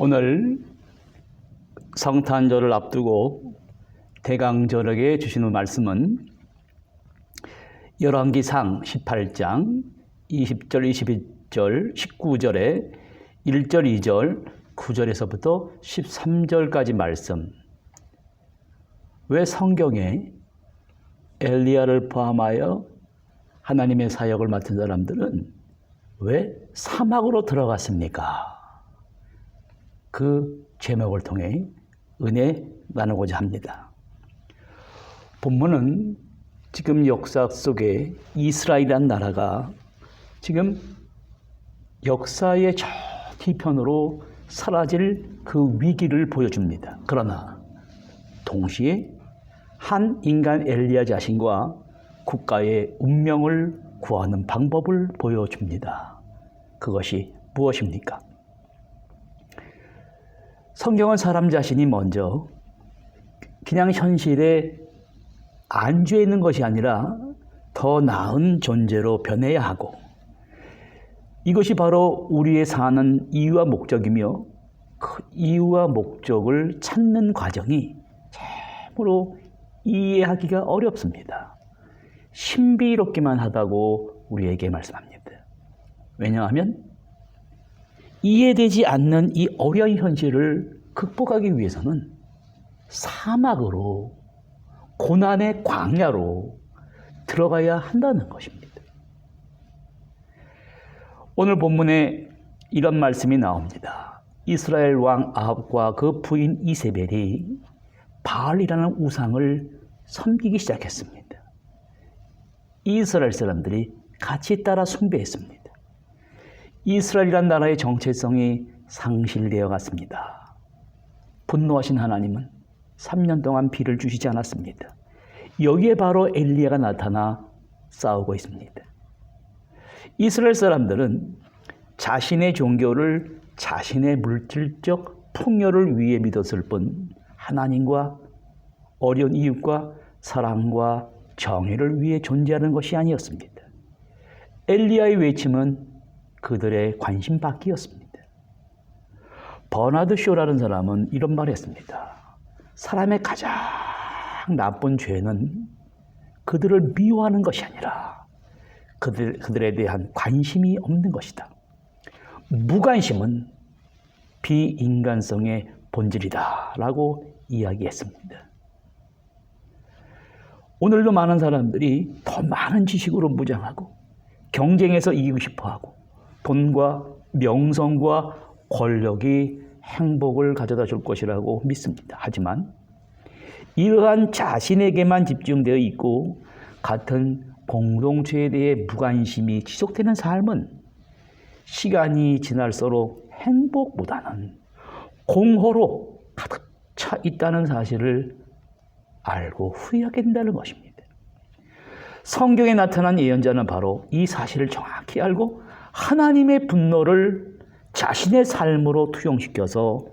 오늘 성탄절을 앞두고 대강절에게 주시는 말씀은 열왕기상 18장 20절, 21절, 19절에 1절, 2절, 9절에서부터 13절까지 말씀. 왜 성경에 엘리야를 포함하여 하나님의 사역을 맡은 사람들은 왜 사막으로 들어갔습니까? 그 제목을 통해 은혜 나누고자 합니다. 본문은 지금 역사 속에 이스라엘이라는 나라가 지금 역사의 저 뒤편으로 사라질 그 위기를 보여줍니다. 그러나 동시에 한 인간 엘리야 자신과 국가의 운명을 구하는 방법을 보여줍니다. 그것이 무엇입니까? 성경은 사람 자신이 먼저 그냥 현실에 안주해 있는 것이 아니라 더 나은 존재로 변해야 하고, 이것이 바로 우리의 사는 이유와 목적이며 그 이유와 목적을 찾는 과정이 참으로 이해하기가 어렵습니다. 신비롭기만 하다고 우리에게 말씀합니다. 왜냐하면 이해되지 않는 이 어려운 현실을 극복하기 위해서는 사막으로, 고난의 광야로 들어가야 한다는 것입니다. 오늘 본문에 이런 말씀이 나옵니다. 이스라엘 왕 아합과 그 부인 이세벨이 바알이라는 우상을 섬기기 시작했습니다. 이스라엘 사람들이 같이 따라 숭배했습니다. 이스라엘이라는 나라의 정체성이 상실되어 갔습니다. 분노하신 하나님은 3년 동안 비를 주시지 않았습니다. 여기에 바로 엘리야가 나타나 싸우고 있습니다. 이스라엘 사람들은 자신의 종교를 자신의 물질적 풍요를 위해 믿었을 뿐 하나님과 어려운 이웃과 사랑과 정의를 위해 존재하는 것이 아니었습니다. 엘리야의 외침은 그들의 관심 받기였습니다. 버나드 쇼라는 사람은 이런 말을 했습니다. 사람의 가장 나쁜 죄는 그들을 미워하는 것이 아니라 그들에 대한 관심이 없는 것이다. 무관심은 비인간성의 본질이다 라고 이야기했습니다. 오늘도 많은 사람들이 더 많은 지식으로 무장하고 경쟁에서 이기고 싶어하고 돈과 명성과 권력이 행복을 가져다 줄 것이라고 믿습니다. 하지만 이러한 자신에게만 집중되어 있고 같은 공동체에 대해 무관심이 지속되는 삶은 시간이 지날수록 행복보다는 공허로 가득 차 있다는 사실을 알고 후회하게 된다는 것입니다. 성경에 나타난 예언자는 바로 이 사실을 정확히 알고 하나님의 분노를 자신의 삶으로 투영시켜서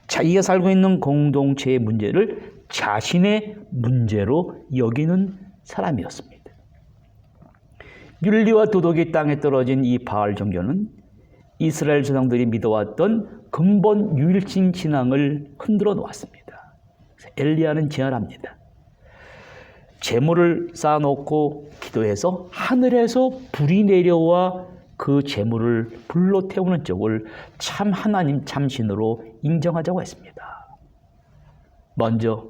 자기가 살고 있는 공동체의 문제를 자신의 문제로 여기는 사람이었습니다. 윤리와 도덕이 땅에 떨어진 이 바알 종교는 이스라엘 조상들이 믿어왔던 근본 유일신 신앙을 흔들어 놓았습니다. 엘리야는 제안합니다. 제물을 쌓아놓고 기도해서 하늘에서 불이 내려와 그 제물을 불로 태우는 쪽을 참 하나님 참신으로 인정하자고 했습니다. 먼저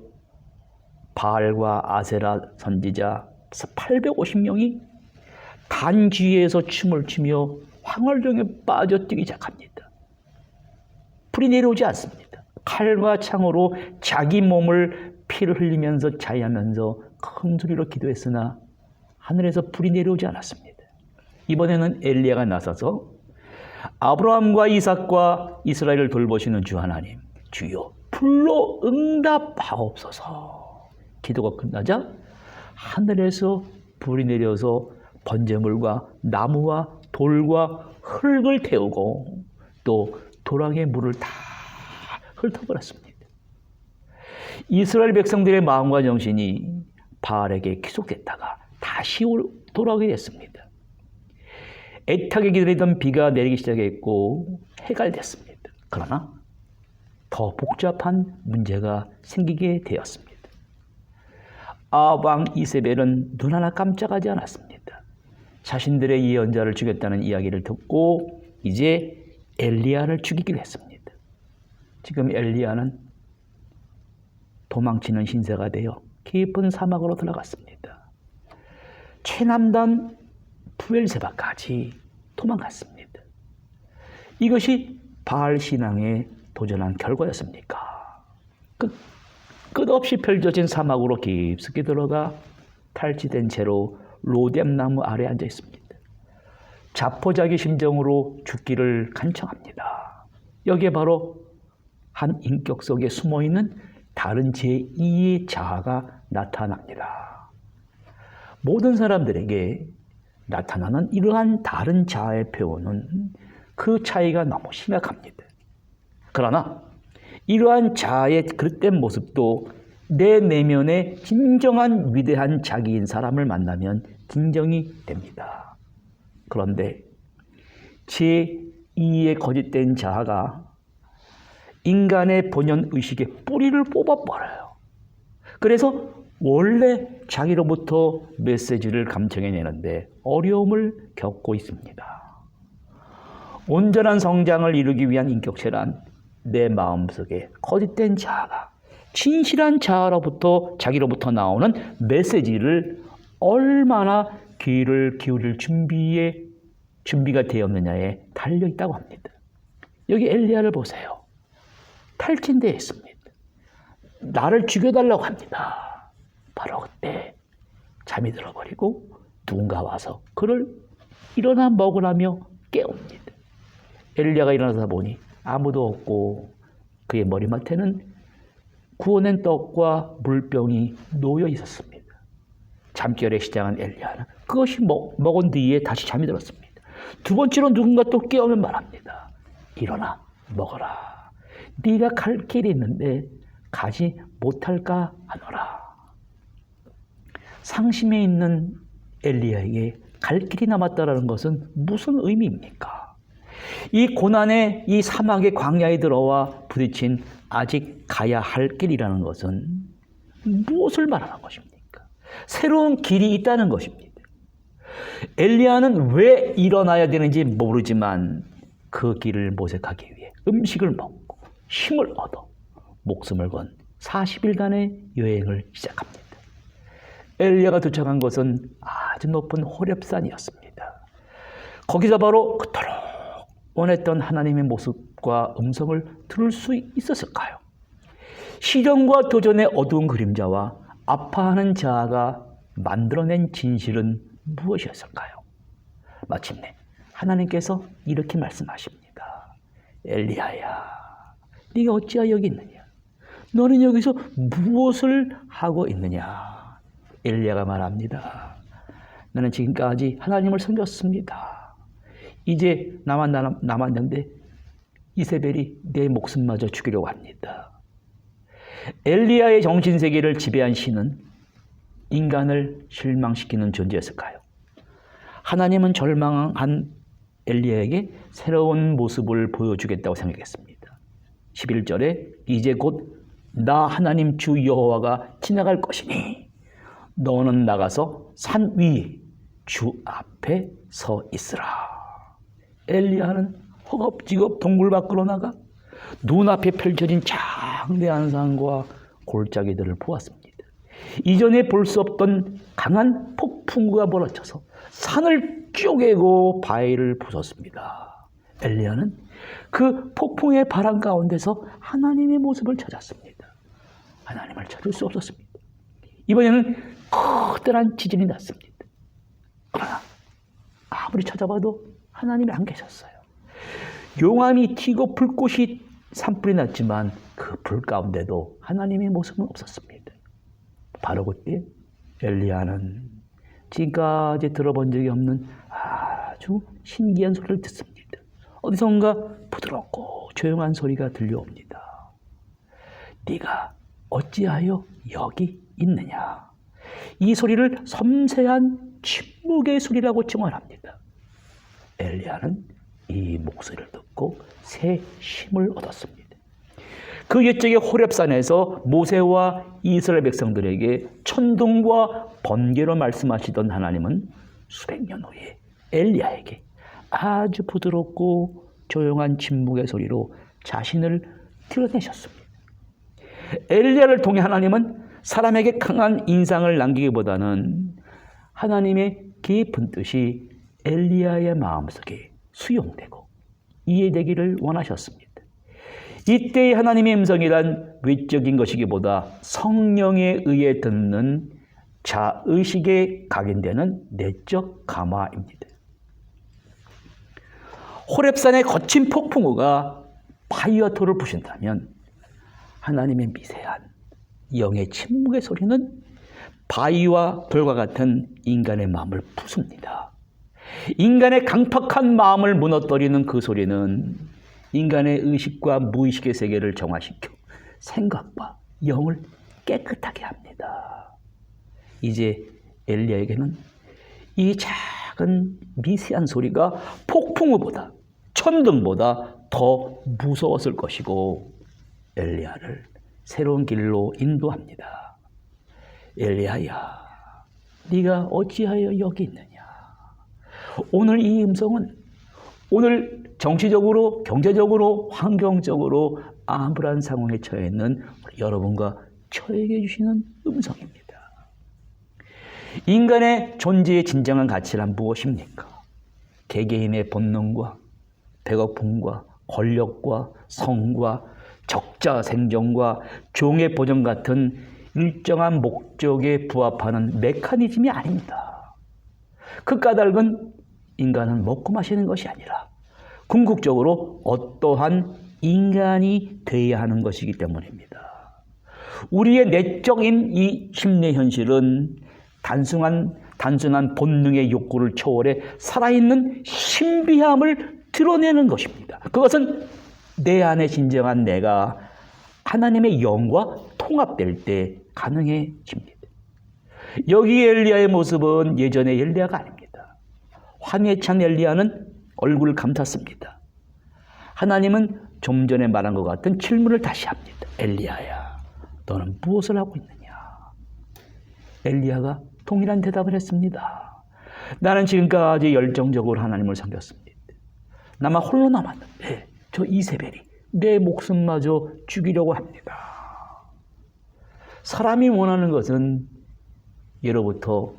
바알과 아세라 선지자 850명이 단지에서 춤을 추며 황홀령에 빠져뛰기 시작합니다. 불이 내려오지 않습니다. 칼과 창으로 자기 몸을 피를 흘리면서 자위하면서 큰 소리로 기도했으나 하늘에서 불이 내려오지 않았습니다. 이번에는 엘리야가 나서서 아브라함과 이삭과 이스라엘을 돌보시는 주 하나님, 주여 불로 응답하옵소서. 기도가 끝나자 하늘에서 불이 내려서 번제물과 나무와 돌과 흙을 태우고 또 도랑의 물을 다 훑어버렸습니다. 이스라엘 백성들의 마음과 정신이 바알에게 귀속됐다가 다시 돌아오게 됐습니다. 애타게 기다리던 비가 내리기 시작했고 해가 됐습니다. 그러나 더 복잡한 문제가 생기게 되었습니다. 아합 왕 이세벨은 눈 하나 깜짝하지 않았습니다. 자신들의 예언자를 죽였다는 이야기를 듣고 이제 엘리야를 죽이기로 했습니다. 지금 엘리야는 도망치는 신세가 되어 깊은 사막으로 들어갔습니다. 최남단 부엘세바까지 도망갔습니다. 이것이 바알 신앙에 도전한 결과였습니까? 끝없이 펼쳐진 사막으로 깊숙이 들어가 탈취된 채로 로뎀나무 아래 앉아 있습니다. 자포자기 심정으로 죽기를 간청합니다. 여기에 바로 한 인격 속에 숨어있는 다른 제2의 자아가 나타납니다. 모든 사람들에게 나타나는 이러한 다른 자아의 표현은 그 차이가 너무 심각합니다. 그러나 이러한 자아의 그릇된 모습도 내 내면의 진정한 위대한 자기인 사람을 만나면 진정이 됩니다. 그런데 제2의 거짓된 자아가 인간의 본연의식의 뿌리를 뽑아버려요. 그래서 원래 자기로부터 메시지를 감청해내는데 어려움을 겪고 있습니다. 온전한 성장을 이루기 위한 인격체란 내 마음속에 거짓된 자아가 진실한 자아로부터 자기로부터 나오는 메시지를 얼마나 귀를 기울일 준비가 되었느냐에 달려있다고 합니다. 여기 엘리야를 보세요. 탈진되어 있습니다. 나를 죽여달라고 합니다. 바로 그때 잠이 들어버리고 누군가 와서 그를 일어나 먹으라며 깨웁니다. 엘리야가 일어나서 보니 아무도 없고 그의 머리맡에는 구워낸 떡과 물병이 놓여 있었습니다. 잠결에 시작한 엘리야는 그것이 먹은 뒤에 다시 잠이 들었습니다. 두 번째로 누군가 또 깨우며 말합니다. 일어나 먹어라. 네가 갈 길이 있는데 가지 못할까 하노라. 상심에 있는 엘리야에게 갈 길이 남았다는 것은 무슨 의미입니까? 이 고난의 이 사막의 광야에 들어와 부딪힌 아직 가야 할 길이라는 것은 무엇을 말하는 것입니까? 새로운 길이 있다는 것입니다. 엘리야는 왜 일어나야 되는지 모르지만 그 길을 모색하기 위해 음식을 먹고 힘을 얻어 목숨을 건 40일간의 여행을 시작합니다. 엘리야가 도착한 것은 아주 높은 호렙산이었습니다. 거기서 바로 그토록 원했던 하나님의 모습과 음성을 들을 수 있었을까요? 시련과 도전의 어두운 그림자와 아파하는 자아가 만들어낸 진실은 무엇이었을까요? 마침내 하나님께서 이렇게 말씀하십니다. 엘리야야, 네가 어찌하여 여기 있느냐? 너는 여기서 무엇을 하고 있느냐? 엘리야가 말합니다. 나는 지금까지 하나님을 섬겼습니다. 이제 나만 남았는데 이세벨이 내 목숨마저 죽이려고 합니다. 엘리야의 정신세계를 지배한 신은 인간을 실망시키는 존재였을까요? 하나님은 절망한 엘리야에게 새로운 모습을 보여주겠다고 생각했습니다. 11절에 이제 곧 나 하나님 주 여호와가 지나갈 것이니 너는 나가서 산 위에 주 앞에 서 있으라. 엘리야는 허겁지겁 동굴 밖으로 나가 눈앞에 펼쳐진 장대한 산과 골짜기들을 보았습니다. 이전에 볼 수 없던 강한 폭풍우가 몰아쳐서 산을 쪼개고 바위를 부쉈습니다. 엘리야는 그 폭풍의 바람 가운데서 하나님의 모습을 찾았습니다. 하나님을 찾을 수 없었습니다. 이번에는 커다란 지진이 났습니다. 그러나 아무리 찾아봐도 하나님이 안 계셨어요. 용암이 튀고 불꽃이 산불이 났지만 그 불 가운데도 하나님의 모습은 없었습니다. 바로 그때 엘리야는 지금까지 들어본 적이 없는 아주 신기한 소리를 듣습니다. 어디선가 부드럽고 조용한 소리가 들려옵니다. 네가 어찌하여 여기 있느냐? 이 소리를 섬세한 침묵의 소리라고 증언합니다. 엘리야는 이 목소리를 듣고 새 힘을 얻었습니다. 그 옛적의 호렙산에서 모세와 이스라엘 백성들에게 천둥과 번개로 말씀하시던 하나님은 수백 년 후에 엘리야에게 아주 부드럽고 조용한 침묵의 소리로 자신을 드러내셨습니다. 엘리야를 통해 하나님은 사람에게 강한 인상을 남기기보다는 하나님의 깊은 뜻이 엘리야의 마음속에 수용되고 이해되기를 원하셨습니다. 이때의 하나님의 음성이란 외적인 것이기보다 성령에 의해 듣는 자의식에 각인되는 내적 감화입니다. 호렙산의 거친 폭풍우가 파이어토를 부신다면 하나님의 미세한 영의 침묵의 소리는 바위와 돌과 같은 인간의 마음을 부숩니다. 인간의 강팍한 마음을 무너뜨리는 그 소리는 인간의 의식과 무의식의 세계를 정화시켜 생각과 영을 깨끗하게 합니다. 이제 엘리야에게는 이 작은 미세한 소리가 폭풍우보다 천둥보다 더 무서웠을 것이고 엘리야를 새로운 길로 인도합니다. 엘리야야, 네가 어찌하여 여기 있느냐? 오늘 이 음성은 오늘 정치적으로, 경제적으로, 환경적으로 암울한 상황에 처해 있는 여러분과 저에게 주시는 음성입니다. 인간의 존재의 진정한 가치란 무엇입니까? 개개인의 본능과 배고픔과 권력과 성과 적자 생존과 종의 보전 같은 일정한 목적에 부합하는 메커니즘이 아닙니다. 그 까닭은 인간은 먹고 마시는 것이 아니라 궁극적으로 어떠한 인간이 되어야 하는 것이기 때문입니다. 우리의 내적인 이 심리 현실은 단순한 본능의 욕구를 초월해 살아있는 신비함을 드러내는 것입니다. 그것은 내 안에 진정한 내가 하나님의 영과 통합될 때 가능해집니다. 여기 엘리야의 모습은 예전의 엘리야가 아닙니다. 환희에 찬 엘리야는 얼굴을 감쌌습니다. 하나님은 좀 전에 말한 것 같은 질문을 다시 합니다. 엘리야야, 너는 무엇을 하고 있느냐? 엘리야가 동일한 대답을 했습니다. 나는 지금까지 열정적으로 하나님을 섬겼습니다. 나만 홀로 남았는데 저 이세벨이 내 목숨마저 죽이려고 합니다. 사람이 원하는 것은 예로부터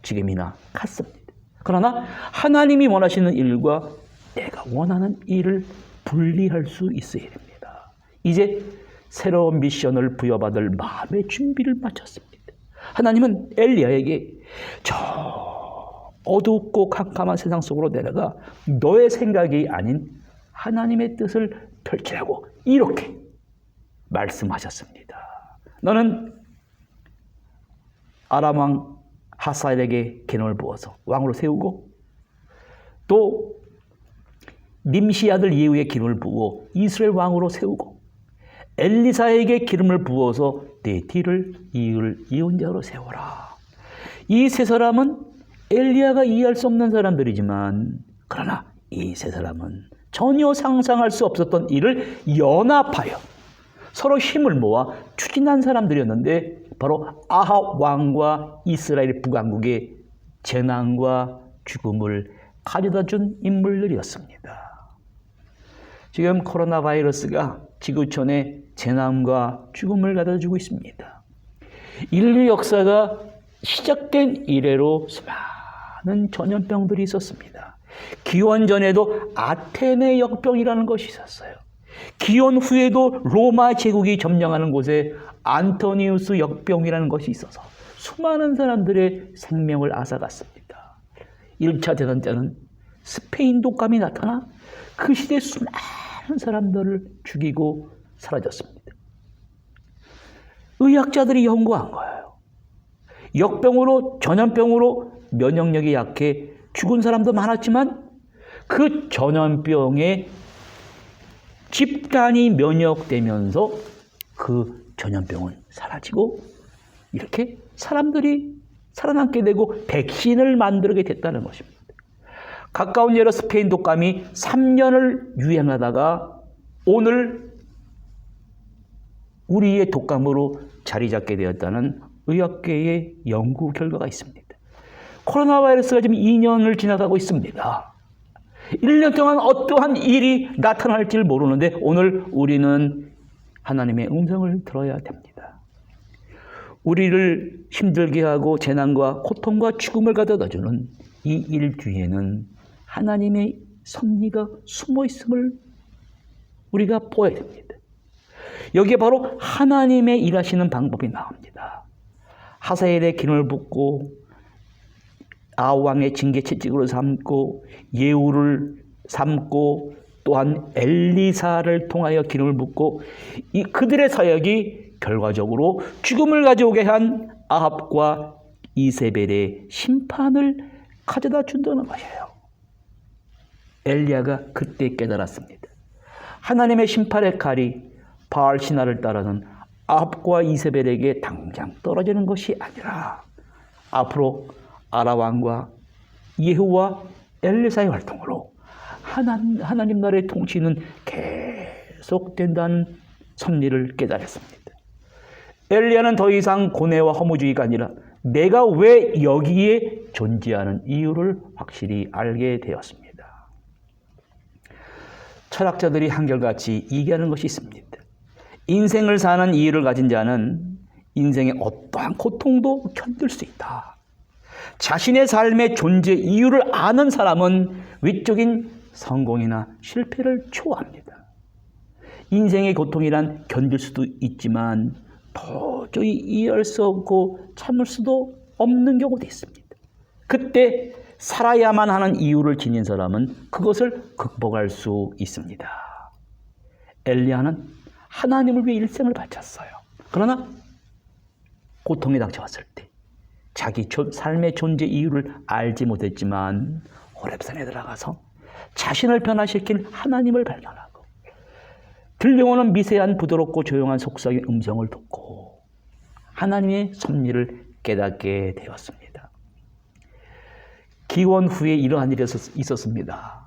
지금이나 같습니다. 그러나 하나님이 원하시는 일과 내가 원하는 일을 분리할 수 있어야 됩니다. 이제 새로운 미션을 부여받을 마음의 준비를 마쳤습니다. 하나님은 엘리야에게 저 어둡고 캄캄한 세상 속으로 내려가 너의 생각이 아닌 하나님의 뜻을 펼치라고 이렇게 말씀하셨습니다. 너는 아람 왕 하사엘에게 기름을 부어서 왕으로 세우고 또 님시 아들 예후의 기름을 부어 이스라엘 왕으로 세우고 엘리사에게 기름을 부어서 내 뒤를 이을 예언자로 세워라. 이 세 사람은 엘리야가 이해할 수 없는 사람들이지만 그러나 이 세 사람은 전혀 상상할 수 없었던 일을 연합하여 서로 힘을 모아 추진한 사람들이었는데 바로 아합 왕과 이스라엘 북왕국의 재난과 죽음을 가져다 준 인물들이었습니다. 지금 코로나 바이러스가 지구촌에 재난과 죽음을 가져다 주고 있습니다. 인류 역사가 시작된 이래로 수많은 전염병들이 있었습니다. 기원 전에도 아테네 역병이라는 것이 있었어요. 기원 후에도 로마 제국이 점령하는 곳에 안토니우스 역병이라는 것이 있어서 수많은 사람들의 생명을 앗아갔습니다. 1차 대전 때는 스페인 독감이 나타나 그 시대에 수많은 사람들을 죽이고 사라졌습니다. 의학자들이 연구한 거예요. 역병으로, 전염병으로 면역력이 약해 죽은 사람도 많았지만 그 전염병에 집단이 면역되면서 그 전염병은 사라지고 이렇게 사람들이 살아남게 되고 백신을 만들게 됐다는 것입니다. 가까운 예로 스페인 독감이 3년을 유행하다가 오늘 우리의 독감으로 자리 잡게 되었다는 의학계의 연구 결과가 있습니다. 코로나 바이러스가 지금 2년을 지나가고 있습니다. 1년 동안 어떠한 일이 나타날지 모르는데 오늘 우리는 하나님의 음성을 들어야 됩니다. 우리를 힘들게 하고 재난과 고통과 죽음을 가져다주는 이 일 뒤에는 하나님의 섭리가 숨어 있음을 우리가 보아야 됩니다. 여기에 바로 하나님의 일하시는 방법이 나옵니다. 하사엘의 기름을 붓고 아왕의 징계 채찍으로 삼고 예후를 삼고 또한 엘리사를 통하여 기름을 붓고 이 그들의 사역이 결과적으로 죽음을 가져오게 한 아합과 이세벨의 심판을 가져다 준다는 것이에요. 엘리야가 그때 깨달았습니다. 하나님의 심판의 칼이 바알 신화를 따르는 아합과 이세벨에게 당장 떨어지는 것이 아니라 앞으로 아람 왕과 예후와 엘리사의 활동으로 하나님 나라의 통치는 계속된다는 섭리를 깨달았습니다. 엘리야는 더 이상 고뇌와 허무주의가 아니라 내가 왜 여기에 존재하는 이유를 확실히 알게 되었습니다. 철학자들이 한결같이 얘기하는 것이 있습니다. 인생을 사는 이유를 가진 자는 인생의 어떠한 고통도 견딜 수 있다. 자신의 삶의 존재 이유를 아는 사람은 위적인 성공이나 실패를 초월합니다. 인생의 고통이란 견딜 수도 있지만 도저히 이해할 수 없고 참을 수도 없는 경우도 있습니다. 그때 살아야만 하는 이유를 지닌 사람은 그것을 극복할 수 있습니다. 엘리야는 하나님을 위해 일생을 바쳤어요. 그러나 고통이 닥쳐왔을 때 자기 삶의 존재 이유를 알지 못했지만 호렙산에 들어가서 자신을 변화시킨 하나님을 발견하고 들려오는 미세한 부드럽고 조용한 속삭임 음성을 듣고 하나님의 섭리를 깨닫게 되었습니다. 기원 후에 이러한 일이 있었습니다.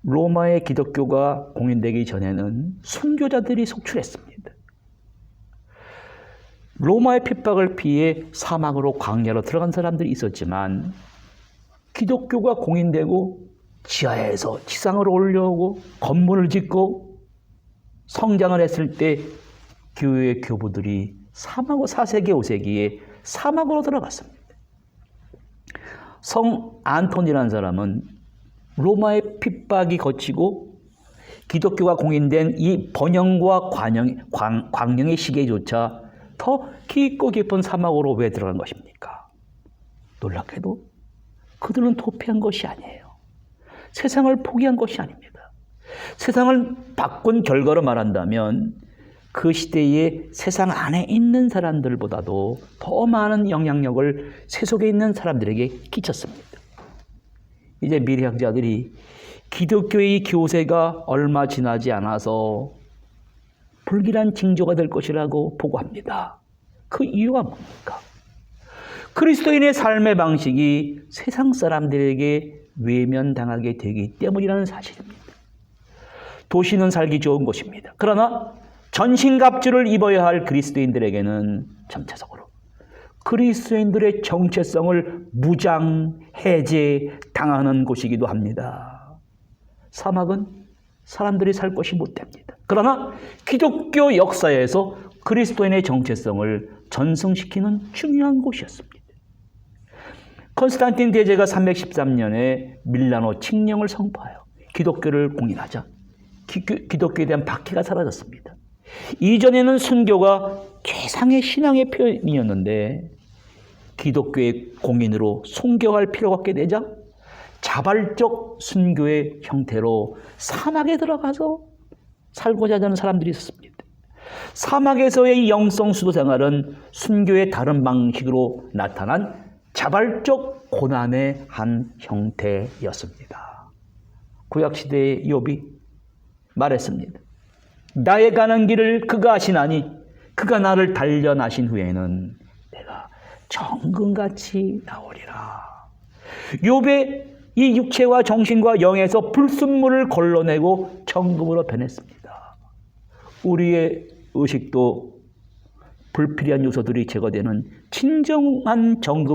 로마의 기독교가 공인되기 전에는 순교자들이 속출했습니다. 로마의 핍박을 피해 사막으로 광야로 들어간 사람들이 있었지만 기독교가 공인되고 지하에서 지상으로 올려오고 건물을 짓고 성장을 했을 때 교회의 교부들이 4세기 5세기에 사막으로 들어갔습니다. 성 안톤이라는 사람은 로마의 핍박이 거치고 기독교가 공인된 이 번영과 광영의 시기조차 더 깊고 깊은 사막으로 왜 들어간 것입니까? 놀랍게도 그들은 도피한 것이 아니에요. 세상을 포기한 것이 아닙니다. 세상을 바꾼 결과로 말한다면 그 시대에 세상 안에 있는 사람들보다도 더 많은 영향력을 세속에 있는 사람들에게 끼쳤습니다. 이제 미래학자들이 기독교의 교세가 얼마 지나지 않아서 불길한 징조가 될 것이라고 보고합니다. 그 이유가 뭡니까? 그리스도인의 삶의 방식이 세상 사람들에게 외면당하게 되기 때문이라는 사실입니다. 도시는 살기 좋은 곳입니다. 그러나 전신갑주를 입어야 할 그리스도인들에게는 점차적으로 그리스도인들의 정체성을 무장, 해제, 당하는 곳이기도 합니다. 사막은 사람들이 살 곳이 못 됩니다. 그러나 기독교 역사에서 그리스도인의 정체성을 전승시키는 중요한 곳이었습니다. 컨스탄틴 대제가 313년에 밀라노 칙령을 선포하여 기독교를 공인하자 기독교에 대한 박해가 사라졌습니다. 이전에는 순교가 최상의 신앙의 표현이었는데 기독교의 공인으로 순교할 필요가 없게 되자 자발적 순교의 형태로 사막에 들어가서 살고자 하는 사람들이 있었습니다. 사막에서의 영성 수도 생활은 순교의 다른 방식으로 나타난 자발적 고난의 한 형태였습니다. 구약시대의 욥이 말했습니다. 나의 가는 길을 그가 아시나니 그가 나를 단련하신 후에는 내가 정금같이 나오리라. 욥의 이 육체와 정신과 영에서 불순물을 걸러내고 정금으로 변했습니다. 우리의 의식도 불필요한 요소들이 제거되는 진정한 정금